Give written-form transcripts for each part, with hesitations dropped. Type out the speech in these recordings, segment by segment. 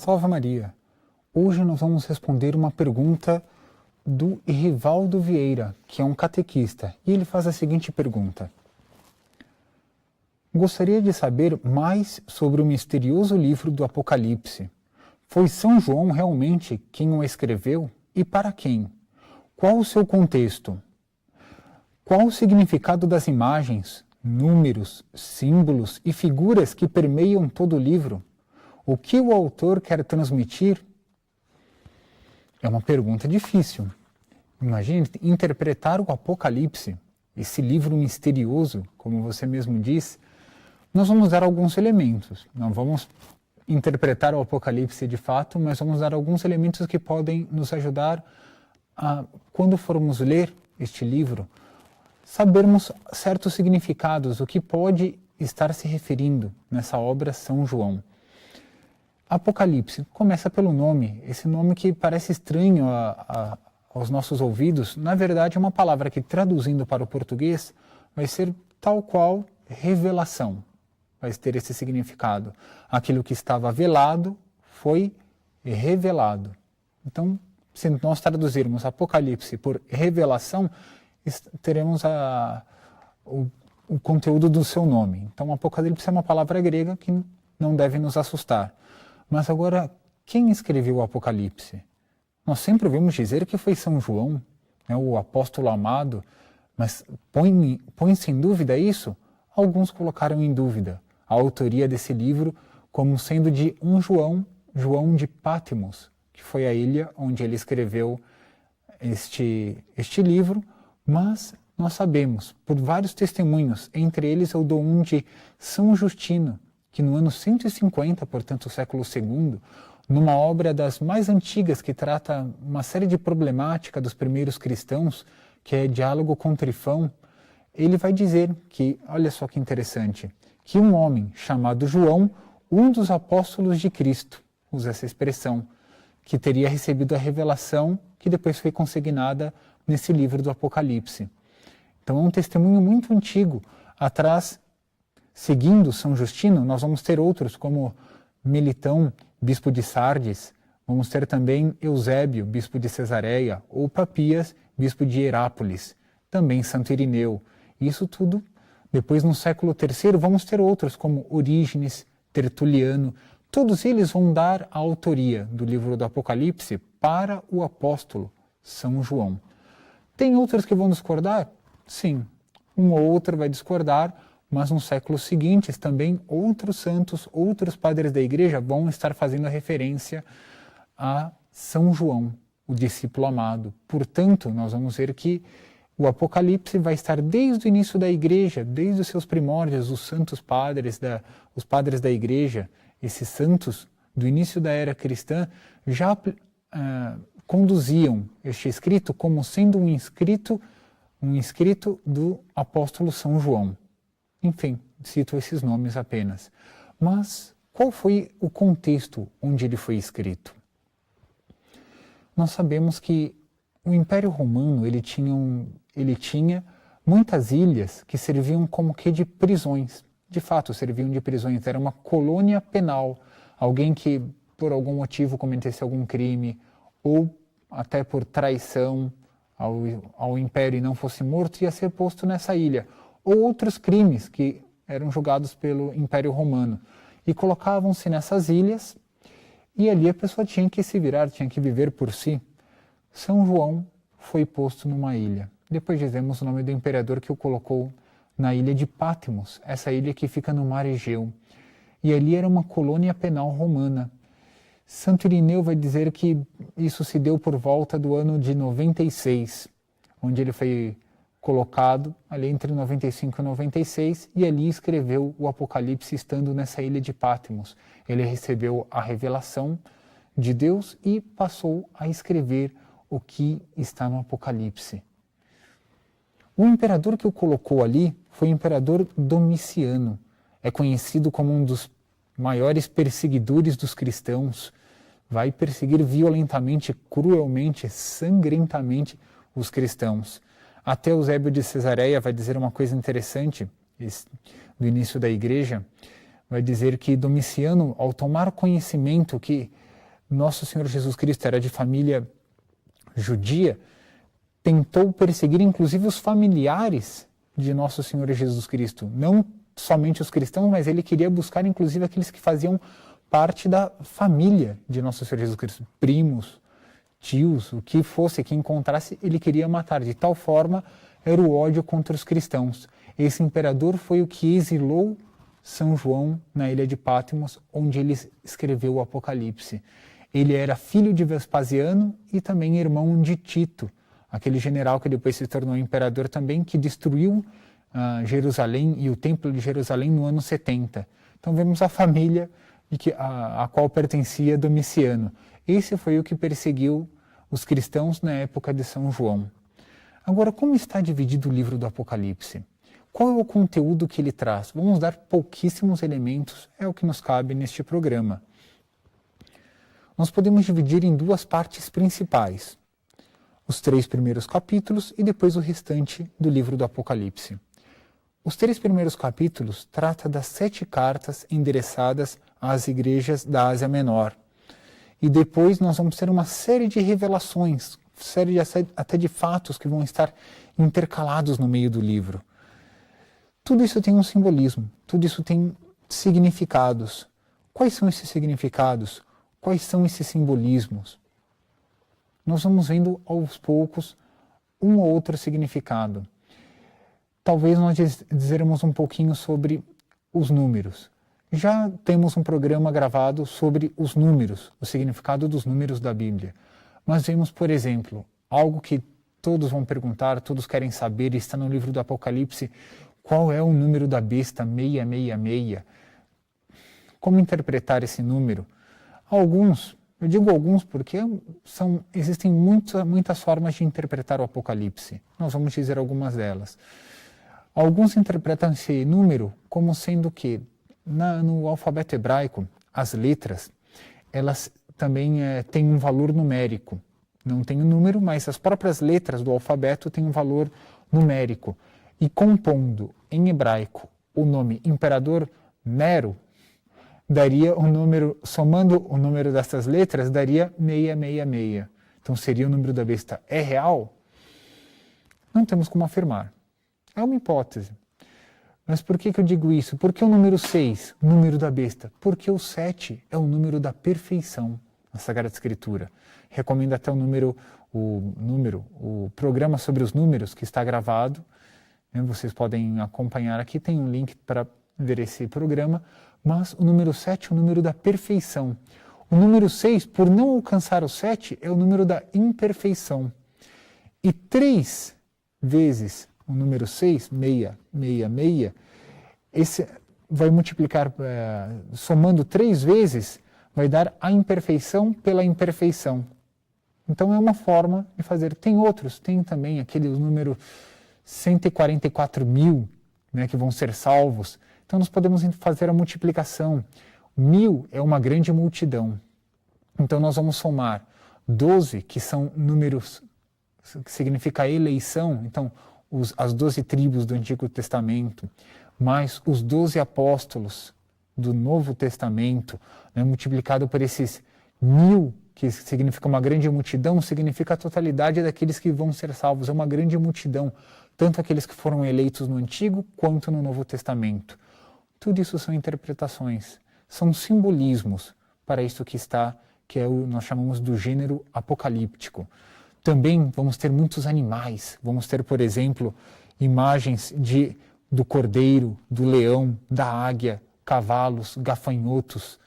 Salve Maria! Hoje nós vamos responder uma pergunta do Rivaldo Vieira, que é um catequista, e ele faz a seguinte pergunta. Gostaria de saber mais sobre o misterioso livro do Apocalipse. Foi São João realmente quem o escreveu e para quem? Qual o seu contexto? Qual o significado das imagens, números, símbolos e figuras que permeiam todo o livro? O que o autor quer transmitir? É uma pergunta difícil. Imagine interpretar o Apocalipse, esse livro misterioso, como você mesmo diz. Nós vamos dar alguns elementos. Não vamos interpretar o Apocalipse de fato, mas vamos dar alguns elementos que podem nos ajudar a, quando formos ler este livro, sabermos certos significados, o que pode estar se referindo nessa obra São João. Apocalipse começa pelo nome, esse nome que parece estranho aos nossos ouvidos, na verdade é uma palavra que, traduzindo para o português, vai ser tal qual revelação, vai ter esse significado. Aquilo que estava velado foi revelado. Então, se nós traduzirmos Apocalipse por revelação, teremos o conteúdo do seu nome. Então, Apocalipse é uma palavra grega que não deve nos assustar. Mas agora, quem escreveu o Apocalipse? Nós sempre ouvimos dizer que foi São João, né, o apóstolo amado, mas põe-se em dúvida isso? Alguns colocaram em dúvida a autoria desse livro como sendo de um João de Pátimos, que foi a ilha onde ele escreveu este livro, mas nós sabemos, por vários testemunhos, entre eles eu dou um de São Justino, que no ano 150, portanto, o século II, numa obra das mais antigas que trata uma série de problemática dos primeiros cristãos, que é Diálogo com Trifão, ele vai dizer que, olha só que interessante, que um homem chamado João, um dos apóstolos de Cristo, usa essa expressão, que teria recebido a revelação que depois foi consignada nesse livro do Apocalipse. Então é um testemunho muito antigo. Atrás, seguindo São Justino, nós vamos ter outros como Melitão, bispo de Sardes, vamos ter também Eusébio, bispo de Cesareia, ou Papias, bispo de Herápolis, também Santo Irineu. Isso tudo, depois no século III, vamos ter outros como Orígenes, Tertuliano. Todos eles vão dar a autoria do livro do Apocalipse para o apóstolo São João. Tem outros que vão discordar? Sim, um ou outro vai discordar, mas nos séculos seguintes também outros santos, outros padres da igreja vão estar fazendo a referência a São João, o discípulo amado. Portanto, nós vamos ver que o Apocalipse vai estar desde o início da igreja, desde os seus primórdios, os santos padres, os padres da igreja, esses santos do início da era cristã já conduziam este escrito como sendo um escrito do apóstolo São João. Enfim, cito esses nomes apenas. Mas qual foi o contexto onde ele foi escrito? Nós sabemos que o Império Romano ele tinha muitas ilhas que serviam como que de prisões. De fato, serviam de prisões. Era uma colônia penal. Alguém que, por algum motivo, cometesse algum crime ou até por traição ao Império e não fosse morto, ia ser posto nessa ilha. Ou outros crimes que eram julgados pelo Império Romano. E colocavam-se nessas ilhas e ali a pessoa tinha que se virar, tinha que viver por si. São João foi posto numa ilha. Depois dizemos o nome do imperador que o colocou na ilha de Pátimos, essa ilha que fica no mar Egeu. E ali era uma colônia penal romana. Santo Irineu vai dizer que isso se deu por volta do ano de 96, onde ele foi colocado ali entre 95 e 96, e ali escreveu o Apocalipse estando nessa ilha de Pátimos. Ele recebeu a revelação de Deus e passou a escrever o que está no Apocalipse. O imperador que o colocou ali foi o imperador Domiciano. É conhecido como um dos maiores perseguidores dos cristãos. Vai perseguir violentamente, cruelmente, sangrentamente os cristãos. Até Eusébio de Cesareia vai dizer uma coisa interessante do início da igreja. Vai dizer que Domiciano, ao tomar conhecimento que Nosso Senhor Jesus Cristo era de família judia, tentou perseguir inclusive os familiares de Nosso Senhor Jesus Cristo. Não somente os cristãos, mas ele queria buscar inclusive aqueles que faziam parte da família de Nosso Senhor Jesus Cristo. Primos, tios, o que fosse, que encontrasse, ele queria matar. De tal forma, era o ódio contra os cristãos. Esse imperador foi o que exilou São João na ilha de Patmos, onde ele escreveu o Apocalipse. Ele era filho de Vespasiano e também irmão de Tito, aquele general que depois se tornou imperador também, que destruiu Jerusalém e o Templo de Jerusalém no ano 70. Então vemos a família a qual pertencia Domiciano. Esse foi o que perseguiu os cristãos na época de São João. Agora, como está dividido o livro do Apocalipse? Qual é o conteúdo que ele traz? Vamos dar pouquíssimos elementos, é o que nos cabe neste programa. Nós podemos dividir em duas partes principais, os 3 primeiros capítulos e depois o restante do livro do Apocalipse. Os 3 primeiros capítulos tratam das 7 cartas endereçadas às igrejas da Ásia Menor. E depois nós vamos ter uma série de revelações, até de fatos que vão estar intercalados no meio do livro. Tudo isso tem um simbolismo, tudo isso tem significados. Quais são esses significados? Quais são esses simbolismos? Nós vamos vendo aos poucos um ou outro significado. Talvez nós dizermos um pouquinho sobre os números. Já temos um programa gravado sobre os números, o significado dos números da Bíblia. Mas vemos, por exemplo, algo que todos vão perguntar, todos querem saber, está no livro do Apocalipse, qual é o número da besta 666? Como interpretar esse número? Alguns, eu digo alguns porque existem muitas formas de interpretar o Apocalipse. Nós vamos dizer algumas delas. Alguns interpretam esse número como sendo que, no alfabeto hebraico, as letras, elas também têm um valor numérico. Não tem um número, mas as próprias letras do alfabeto têm um valor numérico. E compondo em hebraico o nome Imperador Nero, daria um número, somando o número dessas letras, daria 666. Então seria o número da besta. É real? Não temos como afirmar. É uma hipótese. Mas por que eu digo isso? Por que o número 6, o número da besta? Porque o 7 é o número da perfeição na Sagrada Escritura. Recomendo até o programa sobre os números que está gravado. Vocês podem acompanhar aqui, tem um link para ver esse programa. Mas o número 7 é o número da perfeição. O número 6, por não alcançar o 7, é o número da imperfeição. E 3 vezes o número 6, 666, esse vai multiplicar, somando 3 vezes, vai dar a imperfeição pela imperfeição. Então é uma forma de fazer. Tem outros, tem também aquele número 144 mil, que vão ser salvos. Então nós podemos fazer a multiplicação. 1000 é uma grande multidão. Então nós vamos somar 12, que são números, que significa eleição. Então as 12 tribos do Antigo Testamento, mais os 12 apóstolos do Novo Testamento, multiplicado por esses 1000, que significa uma grande multidão, significa a totalidade daqueles que vão ser salvos. É uma grande multidão, tanto aqueles que foram eleitos no Antigo quanto no Novo Testamento. Tudo isso são interpretações, são simbolismos para isso que nós chamamos do gênero apocalíptico. Também vamos ter muitos animais, vamos ter, por exemplo, imagens do cordeiro, do leão, da águia, cavalos, gafanhotos.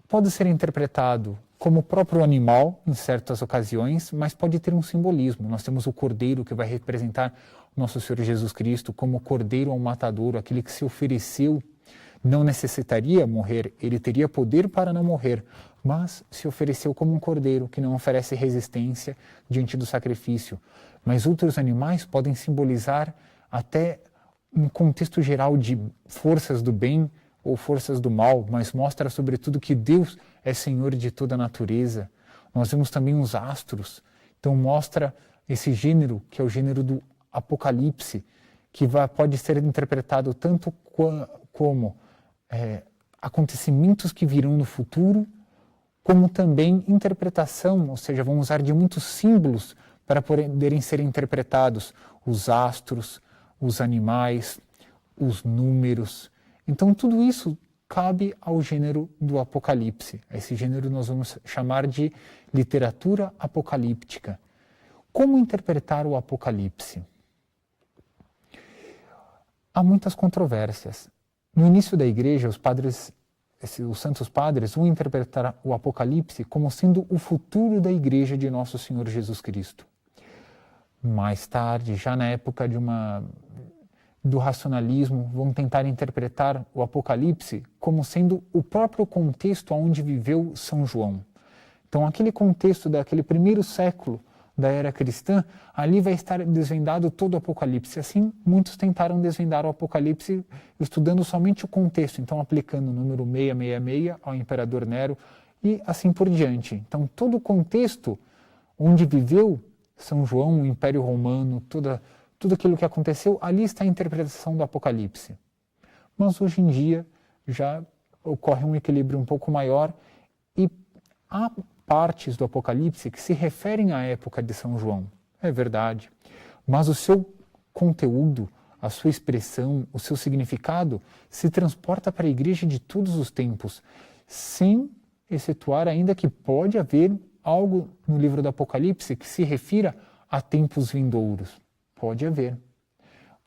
Pode ser interpretado como o próprio animal em certas ocasiões, mas pode ter um simbolismo. Nós temos o cordeiro que vai representar nosso Senhor Jesus Cristo como cordeiro ao matadouro, aquele que se ofereceu, não necessitaria morrer, ele teria poder para não morrer, mas se ofereceu como um cordeiro que não oferece resistência diante do sacrifício. Mas outros animais podem simbolizar até um contexto geral de forças do bem ou forças do mal, mas mostra sobretudo que Deus é Senhor de toda a natureza. Nós vemos também os astros, então mostra esse gênero, que é o gênero do Apocalipse, que pode ser interpretado tanto como acontecimentos que virão no futuro, como também interpretação, ou seja, vão usar de muitos símbolos para poderem ser interpretados os astros, os animais, os números. Então tudo isso cabe ao gênero do Apocalipse. Esse gênero nós vamos chamar de literatura apocalíptica. Como interpretar o Apocalipse? Há muitas controvérsias. No início da igreja, os santos padres vão interpretar o Apocalipse como sendo o futuro da igreja de nosso Senhor Jesus Cristo. Mais tarde, já na época do racionalismo, vão tentar interpretar o Apocalipse como sendo o próprio contexto onde viveu São João. Então, aquele contexto daquele primeiro século da era cristã, ali vai estar desvendado todo o Apocalipse. Assim, muitos tentaram desvendar o Apocalipse estudando somente o contexto, então aplicando o número 666 ao imperador Nero e assim por diante. Então, todo o contexto onde viveu São João, o Império Romano, tudo aquilo que aconteceu, ali está a interpretação do Apocalipse. Mas hoje em dia já ocorre um equilíbrio um pouco maior e há partes do Apocalipse que se referem à época de São João. É verdade. Mas o seu conteúdo, a sua expressão, o seu significado se transporta para a igreja de todos os tempos, sem excetuar ainda que pode haver algo no livro do Apocalipse que se refira a tempos vindouros. Pode haver.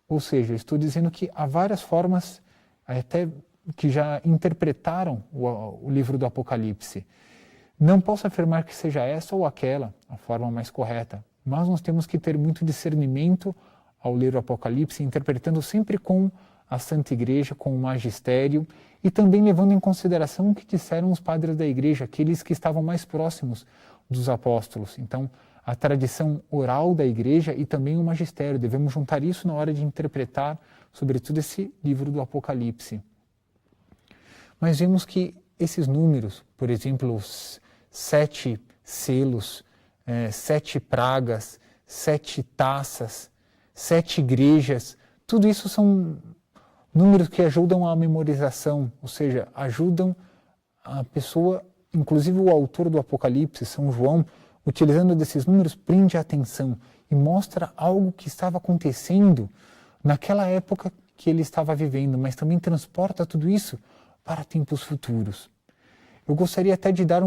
Ou seja, estou dizendo que há várias formas, até que já interpretaram o livro do Apocalipse. Não posso afirmar que seja essa ou aquela a forma mais correta, mas nós temos que ter muito discernimento ao ler o Apocalipse, interpretando sempre com a Santa Igreja, com o magistério e também levando em consideração o que disseram os padres da Igreja, aqueles que estavam mais próximos dos apóstolos. Então, a tradição oral da Igreja e também o magistério. Devemos juntar isso na hora de interpretar, sobretudo, esse livro do Apocalipse. Mas vemos que esses números, por exemplo, os 7 selos, 7 pragas, 7 taças, 7 igrejas, tudo isso são números que ajudam a memorização, ou seja, ajudam a pessoa, inclusive o autor do Apocalipse, São João, utilizando desses números, prende a atenção e mostra algo que estava acontecendo naquela época que ele estava vivendo, mas também transporta tudo isso para tempos futuros. Eu gostaria até de dar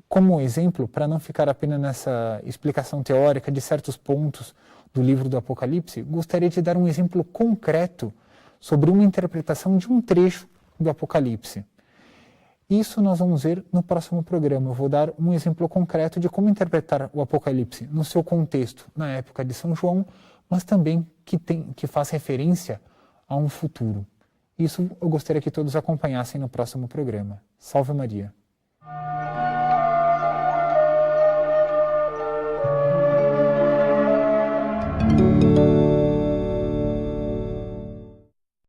como exemplo, para não ficar apenas nessa explicação teórica de certos pontos do livro do Apocalipse, gostaria de dar um exemplo concreto sobre uma interpretação de um trecho do Apocalipse. Isso nós vamos ver no próximo programa. Eu vou dar um exemplo concreto de como interpretar o Apocalipse no seu contexto, na época de São João, mas também que faz referência a um futuro. Isso eu gostaria que todos acompanhassem no próximo programa. Salve Maria!